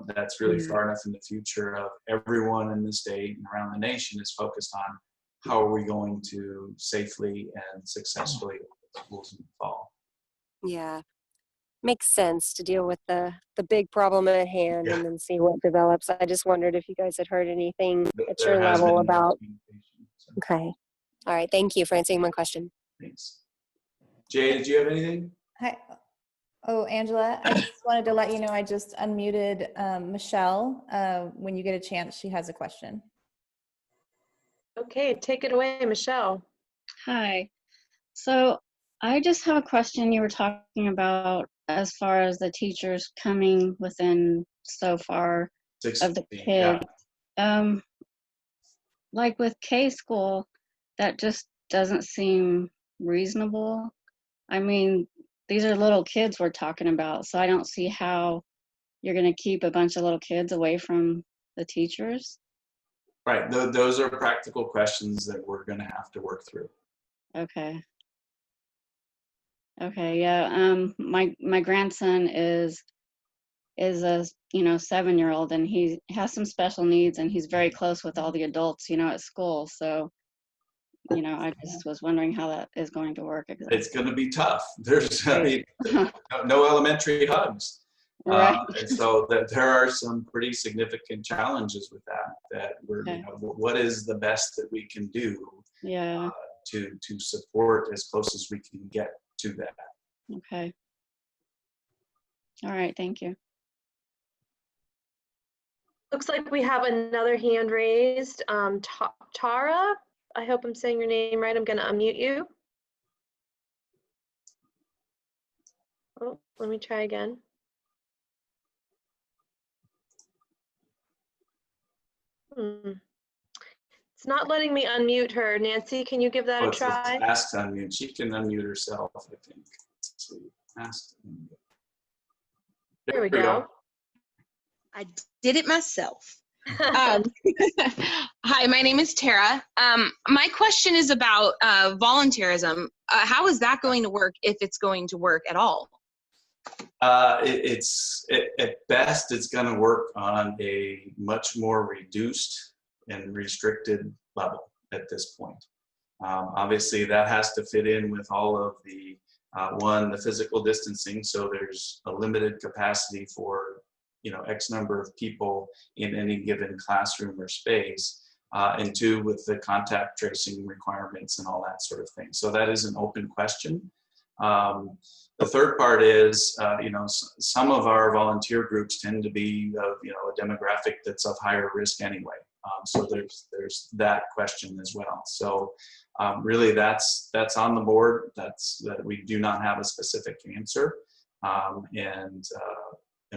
That's really far enough in the future of everyone in the state and around the nation is focused on how are we going to safely and successfully open schools in the fall. Yeah. Makes sense to deal with the big problem at hand, Yeah. and then see what develops. I just wondered if you guys had heard anything at There your has level been no about. communication, so Okay. All right. Thank you for answering my question. thanks. Jay, did you have anything? Hi. Oh, Angela, I just wanted to let you know I just unmuted Michelle. When you get a chance, she has a question. Okay, take it away, Michelle. Hi. So I just have a question you were talking about as far as the teachers coming within so far of the 16, kid. yeah. Like with K-school, that just doesn't seem reasonable. I mean, these are little kids we're talking about, so I don't see how you're going to keep a bunch of little kids away from the teachers. Right, those are practical questions that we're going to have to work through. Okay. Okay, yeah. My grandson is is a 7-year-old, and he has some special needs, and he's very close with all the adults at school. So I just was wondering how that is going to work exactly. It's going to be tough. There's no elementary hugs. Right. And so that there are some pretty significant challenges with that we're, Okay. what is the best that we can do Yeah. to support as close as we can get to that. Okay. All right. Thank you. Looks like we have another hand raised. Tara, I hope I'm saying your name right. I'm going to unmute you. Oh, let me try again. It's not letting me unmute her. Nancy, can you give that a try? It's ask to unmute. She can unmute herself, I think. So ask to unmute. There we go. I did it myself. Hi, my name is Tara. My question is about volunteerism. How is that going to work, if it's going to work at all? At best, it's going to work on a much more reduced and restricted level at this point. Obviously, that has to fit in with all of the the physical distancing. So there's a limited capacity for X number of people in any given classroom or space, and 2, with the contact tracing requirements and all that sort of thing. So that is an open question. The third part is, some of our volunteer groups tend to be of, a demographic that's of higher risk anyway. So there's that question as well. So really that's on the board. That we do not have a specific answer, and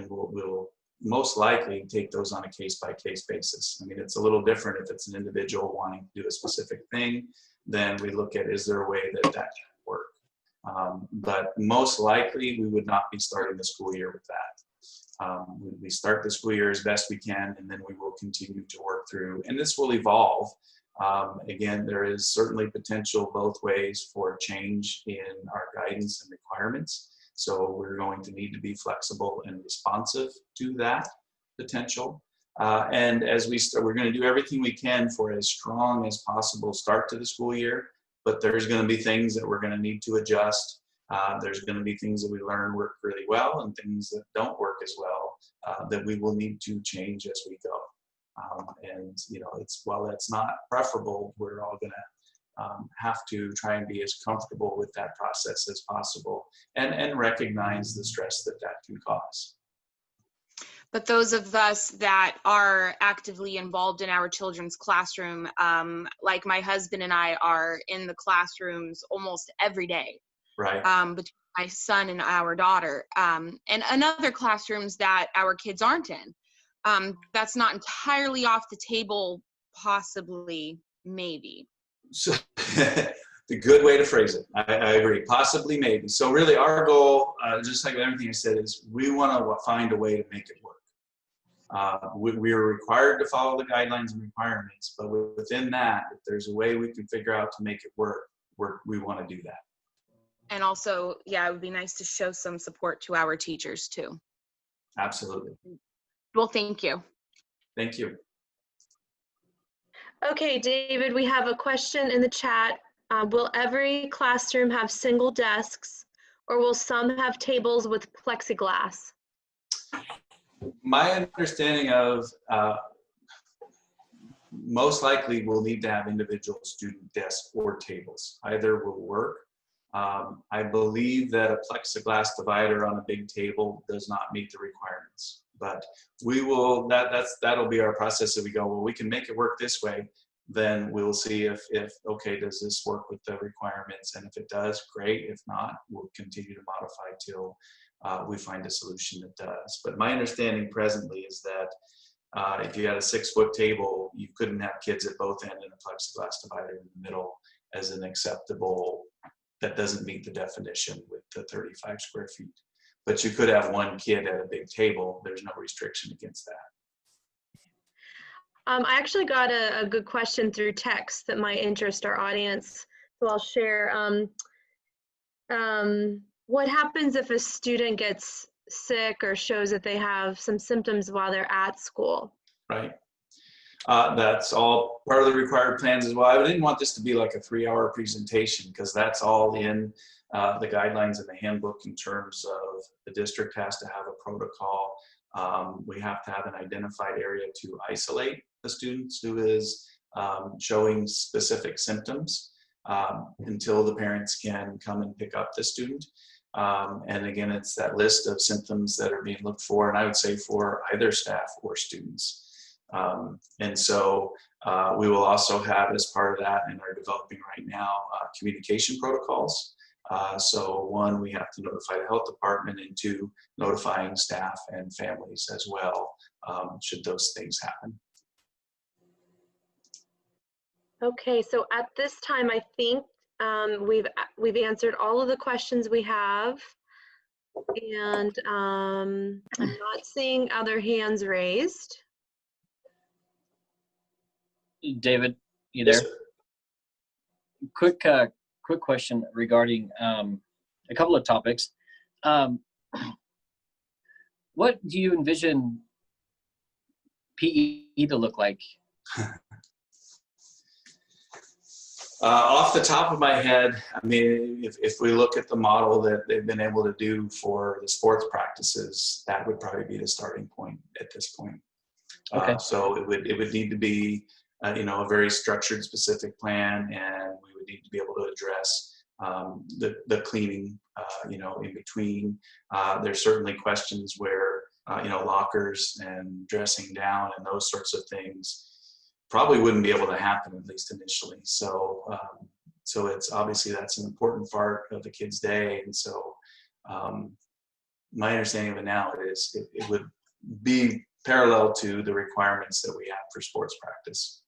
we'll most likely take those on a case-by-case basis. I mean, it's a little different if it's an individual wanting to do a specific thing. Then we look at, is there a way that can work? But most likely we would not be starting the school year with that. We start the school year as best we can, and then we will continue to work through, and this will evolve. Again, there is certainly potential both ways for change in our guidance and requirements. So we're going to need to be flexible and responsive to that potential. And as we start, we're going to do everything we can for as strong as possible start to the school year, but there's going to be things that we're going to need to adjust. There's going to be things that we learn work really well and things that don't work as well that we will need to change as we go. And while that's not preferable, we're all going to have to try and be as comfortable with that process as possible, and recognize the stress that can cause. But those of us that are actively involved in our children's classroom, like my husband and I, are in the classrooms almost every day. Right. Between my son and our daughter, and other classrooms that our kids aren't in. That's not entirely off the table, possibly, maybe. So the good way to phrase it. I agree. Possibly, maybe. So really our goal, just like everything I said, is we want to find a way to make it work. We are required to follow the guidelines and requirements, but within that, if there's a way we can figure out to make it work, we want to do that. And also, yeah, it would be nice to show some support to our teachers too. Absolutely. Well, thank you. Thank you. Okay, David, we have a question in the chat. Will every classroom have single desks, or will some have tables with plexiglass? My understanding of most likely we'll need to have individual student desks or tables. Either will work. I believe that a plexiglass divider on a big table does not meet the requirements. But we will, that'll be our process that we go, well, we can make it work this way. Then we'll see if okay, does this work with the requirements? And if it does, great. If not, we'll continue to modify till we find a solution that does. But my understanding presently is that if you had a 6-foot table, you couldn't have kids at both ends and a plexiglass divider in the middle as an acceptable, that doesn't meet the definition with the 35 square feet. But you could have one kid at a big table. There's no restriction against that. I actually got a good question through text that might interest our audience, so I'll share. What happens if a student gets sick or shows that they have some symptoms while they're at school. Right. That's all part of the required plans as well. I didn't want this to be like a 3-hour presentation because that's all in the guidelines in the handbook in terms of the district has to have a protocol. We have to have an identified area to isolate the students who is showing specific symptoms until the parents can come and pick up the student. And again, it's that list of symptoms that are being looked for, and I would say for either staff or students. And so we will also have, as part of that, and are developing right now, communication protocols. So one, we have to notify the health department, and two, notifying staff and families as well, should those things happen. Okay, so at this time, I think we've answered all of the questions we have, and I'm not seeing other hands raised. David, you there? Yes, Quick question regarding a couple of topics. What do you envision PE to look like? Off the top of my head, I mean, if we look at the model that they've been able to do for the sports practices, that would probably be the starting point at this point. Okay. So it would need to be, you know, a very structured, specific plan, and we would need to be able to address the cleaning, you know, in between. There's certainly questions where, you know, lockers and dressing down and those sorts of things probably wouldn't be able to happen, at least initially. So, so it's obviously that's an important part of the kid's day. And so my understanding of it now is it would be parallel to the requirements that we have for sports practice.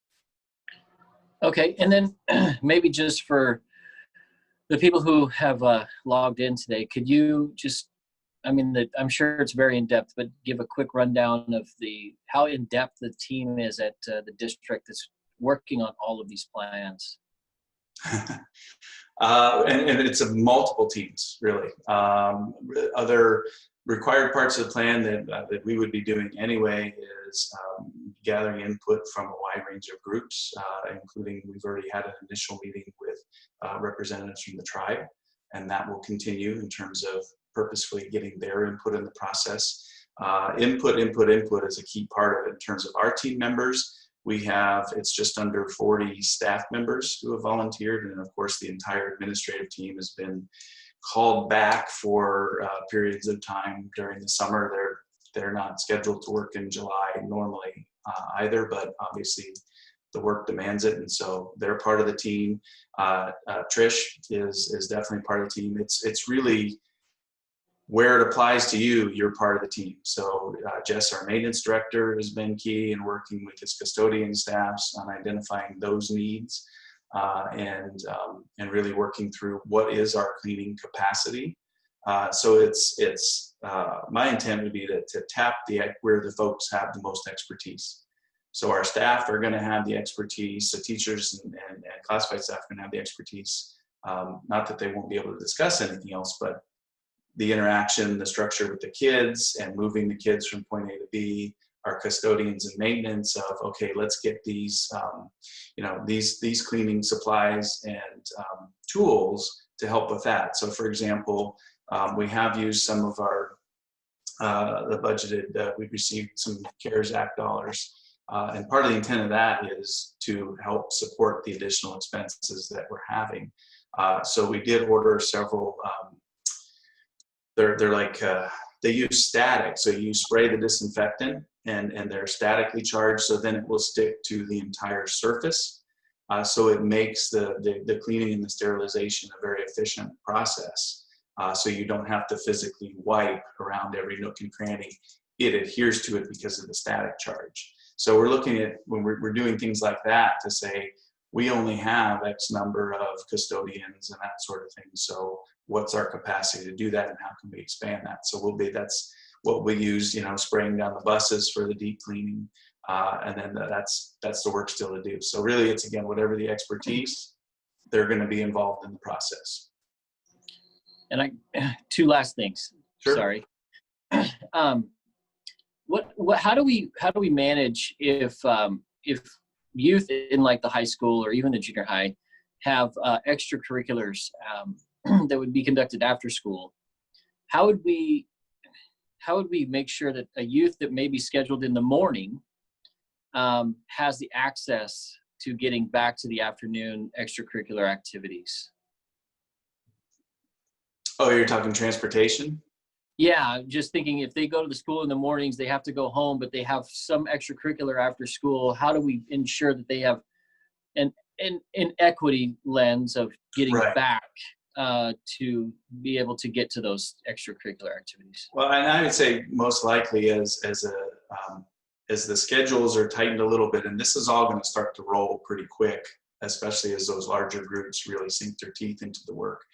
Okay, and then maybe just for the people who have logged in today, could you just, I mean, I'm sure it's very in-depth, but give a quick rundown of how in-depth the team is at the district that's working on all of these plans. And it's of multiple teams, really. Other required parts of the plan that we would be doing anyway is gathering input from a wide range of groups, including we've already had an initial meeting with representatives from the tribe, and that will continue in terms of purposefully getting their input in the process. Input is a key part of it. In terms of our team members, it's just under 40 staff members who have volunteered, and of course the entire administrative team has been called back for periods of time during the summer. They're not scheduled to work in July normally either, but obviously the work demands it, and so they're part of the team. Trish is definitely part of the team. It's really where it applies to you, you're part of the team. So Jess, our maintenance director, has been key in working with his custodian staffs on identifying those needs and really working through what is our cleaning capacity. So it's my intent would be to tap where the folks have the most expertise. So our staff are going to have the expertise. The teachers and classified staff are going to have the expertise. Not that they won't be able to discuss anything else, but the interaction, the structure with the kids and moving the kids from point A to B, our custodians and maintenance of, okay, let's get these, you know, these cleaning supplies and tools to help with that. So for example, we have used some of our, the budgeted, we've received some CARES Act dollars. And part of the intent of that is to help support the additional expenses that we're having. So we did order several, they're like, they use static. So you spray the disinfectant and they're statically charged. So then it will stick to the entire surface. So it makes the cleaning and the sterilization a very efficient process. So you don't have to physically wipe around every nook and cranny. It adheres to it because of the static charge. So we're looking at, when we're doing things like that, to say, we only have X number of custodians and that sort of thing. So what's our capacity to do that, and how can we expand that? So that's what we use, you know, spraying down the buses for the deep cleaning. And then that's the work still to do. So really it's, again, whatever the expertise, they're going to be involved in the process. And two last things. Sure. Sorry. how do we manage if youth in like the high school or even the junior high have extracurriculars that would be conducted after school? How would we make sure that a youth that may be scheduled in the morning has the access to getting back to the afternoon extracurricular activities? Oh, you're talking transportation? Yeah, just thinking if they go to the school in the mornings, they have to go home, but they have some extracurricular after school. How do we ensure that they have an equity lens of getting Right. back to be able to get to those extracurricular activities? Well, and I would say most likely as the schedules are tightened a little bit, and this is all going to start to roll pretty quick, especially as those larger groups really sink their teeth into the work.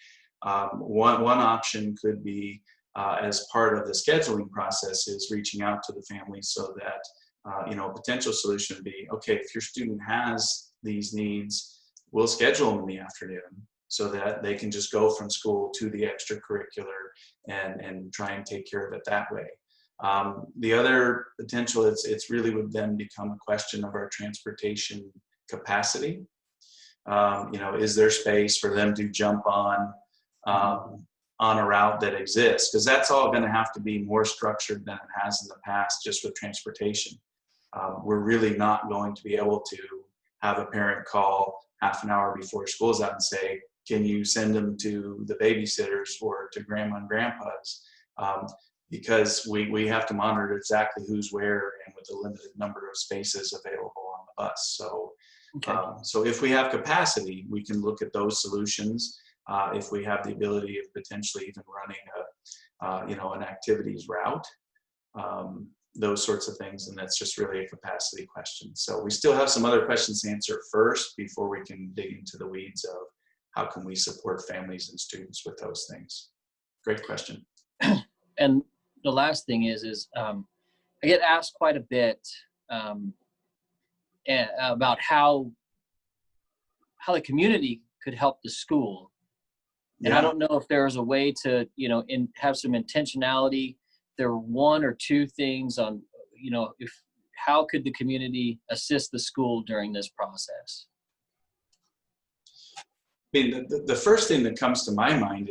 One option could be, as part of the scheduling process, is reaching out to the families so that, a potential solution would be, okay, if your student has these needs, we'll schedule them in the afternoon so that they can just go from school to the extracurricular and try and take care of it that way. The other potential, it's really would then become a question of our transportation capacity. Is there space for them to jump on a route that exists? Because that's all going to have to be more structured than it has in the past, just with transportation. We're really not going to be able to have a parent call half an hour before school's out and say, can you send them to the babysitters or to grandma and grandpa's? Because we have to monitor exactly who's where and with a limited number of spaces available on the bus. So, Okay. So if we have capacity, we can look at those solutions. If we have the ability of potentially even running an activities route, those sorts of things, and that's just really a capacity question. So we still have some other questions to answer first before we can dig into the weeds of how can we support families and students with those things. Great question. And the last thing is I get asked quite a bit about how the community could help the school. And Yeah. I don't know if there's a way to, have some intentionality. There are one or two things on, how could the community assist the school during this process? I mean, the first thing that comes to my mind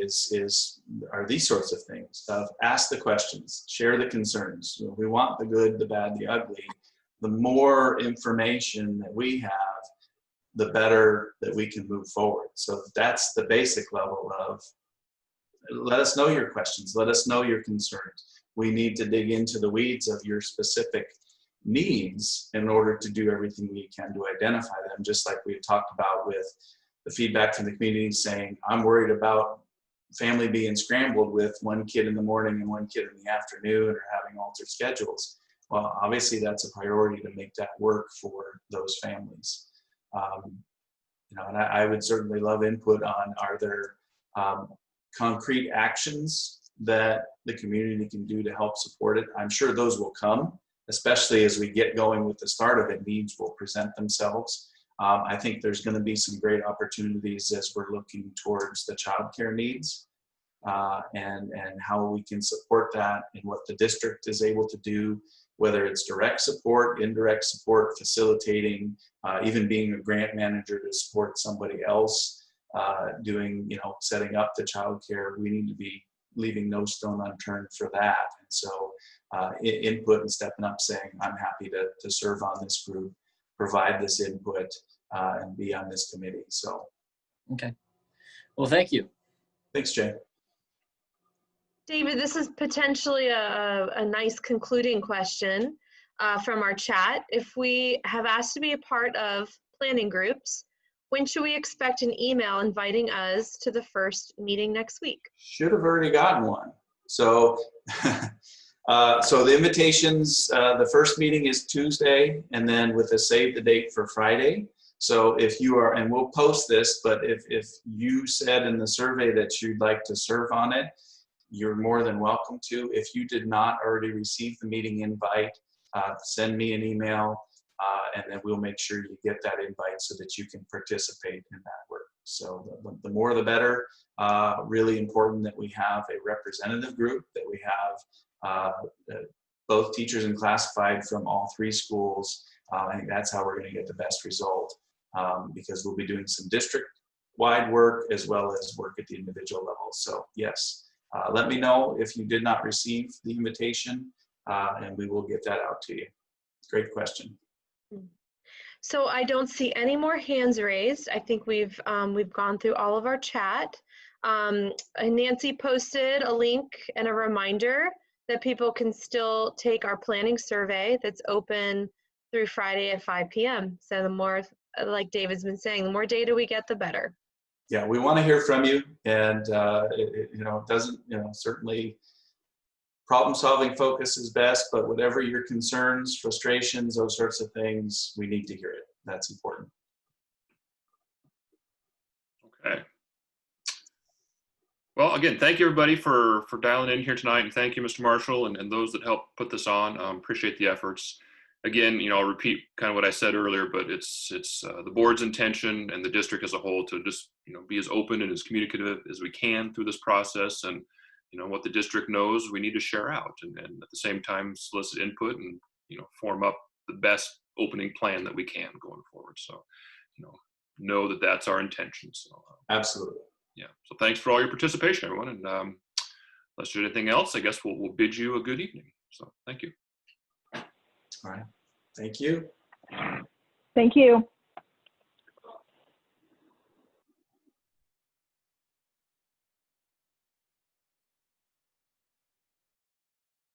are these sorts of things of ask the questions, share the concerns. We want the good, the bad, the ugly. The more information that we have, the better that we can move forward. So that's the basic level of, let us know your questions, let us know your concerns. We need to dig into the weeds of your specific needs in order to do everything we can to identify them, just like we talked about with the feedback from the community saying, I'm worried about family being scrambled with one kid in the morning and one kid in the afternoon or having altered schedules. Well, obviously that's a priority to make that work for those families. And I would certainly love input on, are there concrete actions that the community can do to help support it? I'm sure those will come, especially as we get going with the start of it. Needs will present themselves. I think there's going to be some great opportunities as we're looking towards the childcare needs and how we can support that and what the district is able to do, whether it's direct support, indirect support, facilitating, even being a grant manager to support somebody else doing, setting up the childcare. We need to be leaving no stone unturned for that. And so input and stepping up saying, I'm happy to serve on this group, provide this input, and be on this committee. So. Okay. Well, thank you. Thanks, Jay. David, this is potentially a nice concluding question from our chat. If we have asked to be a part of planning groups, when should we expect an email inviting us to the first meeting next week? Should have already gotten one. So, so the invitations, the first meeting is Tuesday, and then with a save the date for Friday. So if you are, and we'll post this, but if you said in the survey that you'd like to serve on it, you're more than welcome to. If you did not already receive the meeting invite, send me an email, and then we'll make sure you get that invite so that you can participate in that work. So the more the better. Really important that we have a representative group, that we have both teachers and classified from all 3 schools. I think that's how we're going to get the best result, because we'll be doing some district-wide work as well as work at the individual level. So yes, let me know if you did not receive the invitation, and we will get that out to you. Great question. So I don't see any more hands raised. I think we've gone through all of our chat. And Nancy posted a link and a reminder that people can still take our planning survey that's open through Friday at 5 p.m. So the more, like David's been saying, the more data we get, the better. Yeah, we want to hear from you, and it doesn't, certainly problem-solving focus is best, but whatever your concerns, frustrations, those sorts of things, we need to hear it. That's important. Okay. Well, again, thank you everybody for dialing in here tonight, and thank you, Mr. Marshall, and those that helped put this on. Appreciate the efforts. Again, I'll repeat kind of what I said earlier, but it's the board's intention and the district as a whole to just be as open and as communicative as we can through this process, and what the district knows we need to share out, and at the same time solicit input and form up the best opening plan that we can going forward. So know that that's our intention. So absolutely. Yeah. So thanks for all your participation, everyone. And unless there's anything else, I guess we'll bid you a good evening. So thank you. All right. Thank you. Thank you.